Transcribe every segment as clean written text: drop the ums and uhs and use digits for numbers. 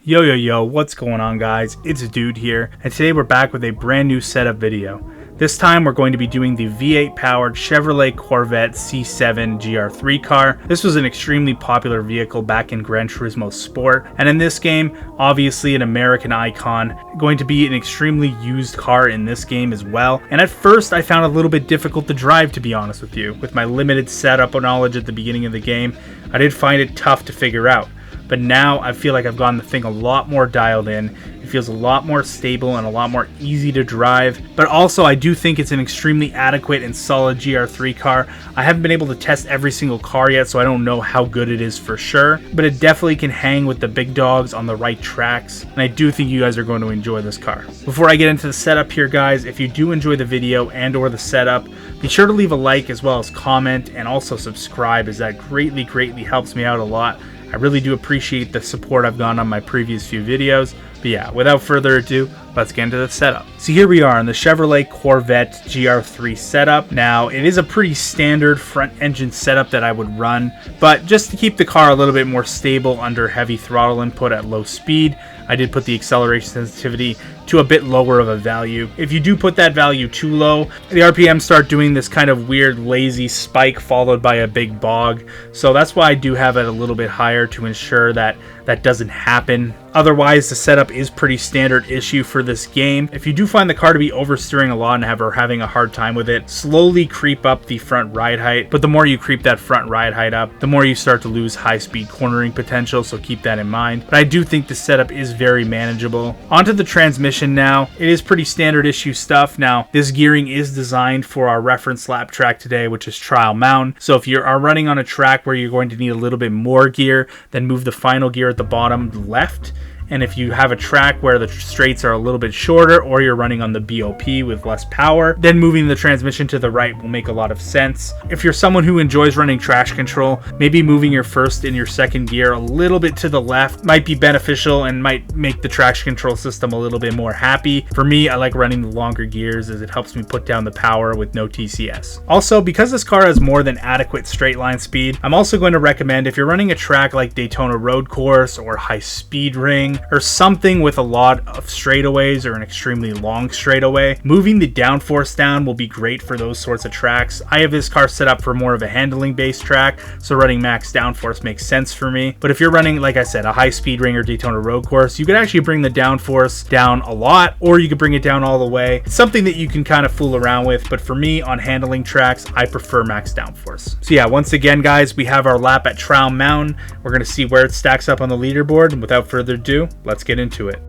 Yo, what's going on, guys? It's Dude here, and today we're back with a brand new setup video. This time we're going to be doing the V8 powered Chevrolet Corvette C7 GR3 car. This was an extremely popular vehicle back in Gran Turismo Sport, and in this game, obviously an American icon, going to be an extremely used car in this game as well. And at first I found it a little bit difficult to drive, to be honest with you. With my limited setup knowledge at the beginning of the game, I did find it tough to figure out. But now I feel like I've gotten the thing a lot more dialed in. It feels a lot more stable and a lot more easy to drive. But also I do think it's an extremely adequate and solid GR3 car. I haven't been able to test every single car yet, so I don't know how good it is for sure. But it definitely can hang with the big dogs on the right tracks. And I do think you guys are going to enjoy this car. Before I get into the setup here, guys, if you do enjoy the video and or the setup, be sure to leave a like as well as comment and also subscribe, as that greatly helps me out a lot. I really do appreciate the support I've gotten on my previous few videos. But yeah, without further ado, let's get into the setup. So here we are in the Chevrolet Corvette GR3 setup. Now, it is a pretty standard front engine setup that I would run, but just to keep the car a little bit more stable under heavy throttle input at low speed, I did put the acceleration sensitivity to a bit lower of a value. If you do put that value too low, the RPM start doing this kind of weird lazy spike followed by a big bog. So that's why I do have it a little bit higher to ensure that that doesn't happen. Otherwise, the setup is pretty standard issue for this game. If you do find the car to be oversteering a lot and having a hard time with it, slowly creep up the front ride height. But the more you creep that front ride height up, the more you start to lose high-speed cornering potential, so keep that in mind. But I do think the setup is very manageable. Onto the transmission now. It is pretty standard issue stuff. Now, this gearing is designed for our reference lap track today, which is Trial Mountain. So if you are running on a track where you're going to need a little bit more gear, then move the final gear at the bottom left. And if you have a track where the straights are a little bit shorter, or you're running on the BOP with less power, then moving the transmission to the right will make a lot of sense. If you're someone who enjoys running traction control, maybe moving your first and your second gear a little bit to the left might be beneficial and might make the traction control system a little bit more happy. For me, I like running the longer gears as it helps me put down the power with no TCS. Also, because this car has more than adequate straight line speed, I'm also going to recommend, if you're running a track like Daytona Road Course or High Speed Ring, or something with a lot of straightaways or an extremely long straightaway, moving the downforce down will be great for those sorts of tracks. I have this car set up for more of a handling based track, so running max downforce makes sense for me. But if you're running, like I said, a High Speed Ring or Daytona Road Course, you could actually bring the downforce down a lot, or you could bring it down all the way. It's something that you can kind of fool around with, but for me, on handling tracks, I prefer max downforce. So yeah, once again, guys, we have our lap at Trial Mountain. We're going to see where it stacks up on the leaderboard, and without further ado, let's get into it.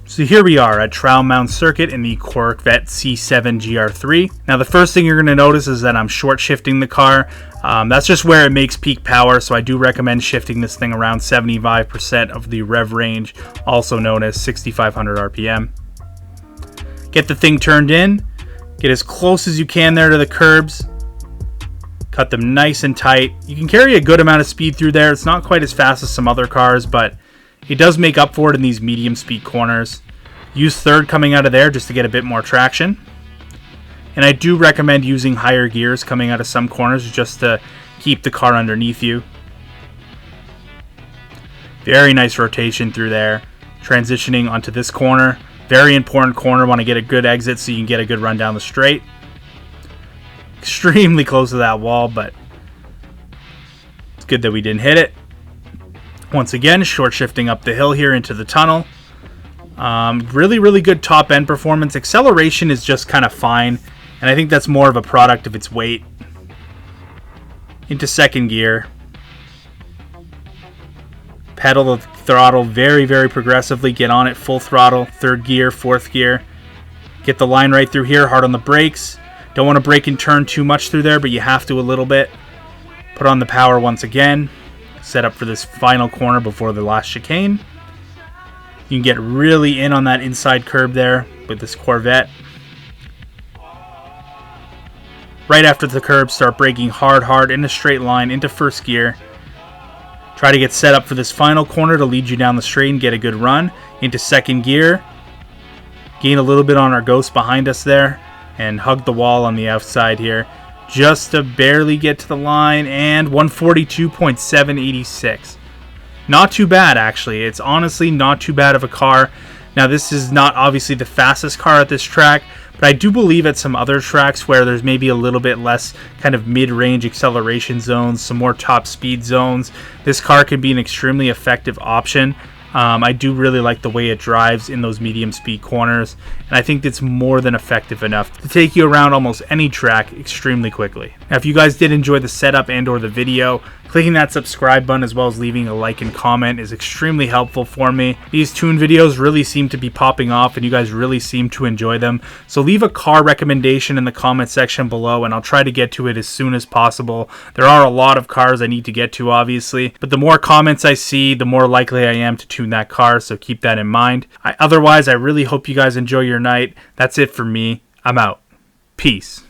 So here we are at Trial Mountain Circuit in the Corvette C7 GR3. Now the first thing you're going to notice is that I'm short shifting the car. That's just where it makes peak power, so I do recommend shifting this thing around 75% of the rev range, also known as 6,500 RPM. Get the thing turned in, get as close as you can there to the curbs, cut them nice and tight. You can carry a good amount of speed through there. It's not quite as fast as some other cars, but it does make up for it in these medium speed corners. Use third coming out of there just to get a bit more traction. And I do recommend using higher gears coming out of some corners just to keep the car underneath you. Very nice rotation through there. Transitioning onto this corner. Very important corner. Want to get a good exit so you can get a good run down the straight. Extremely close to that wall, but it's good that we didn't hit it. Once again, short shifting up the hill here into the tunnel. Really good top end performance. Acceleration is just kind of fine, and I think that's more of a product of its weight. Into second gear. Pedal the throttle very progressively. Get on it full throttle. Third gear, fourth gear. Get the line right through here. Hard on the brakes. Don't want to brake and turn too much through there, but you have to a little bit. Put on the power once again. Set up for this final corner before the last chicane. You can get really in on that inside curb there with this Corvette. Right after the curb, start braking hard in a straight line into first gear. Try to get set up for this final corner to lead you down the straight and get a good run. Into second gear. gain a little bit on our ghost behind us there, and hug the wall on the outside here, just to barely get to the line, and 142.786. Not too bad, actually. It's honestly not too bad of a car. Now, this is not obviously the fastest car at this track, but I do believe at some other tracks where there's maybe a little bit less kind of mid-range acceleration zones, some more top speed zones, this car can be an extremely effective option. I do really like the way it drives in those medium speed corners, and I think it's more than effective enough to take you around almost any track extremely quickly. Now, if you guys did enjoy the setup and or the video, clicking that subscribe button as well as leaving a like and comment is extremely helpful for me. These tune videos really seem to be popping off and you guys really seem to enjoy them. So leave a car recommendation in the comment section below and I'll try to get to it as soon as possible. There are a lot of cars I need to get to, obviously, but the more comments I see, the more likely I am to tune that car, so keep that in mind. Otherwise, I really hope you guys enjoy your night. That's it for me. I'm out. Peace.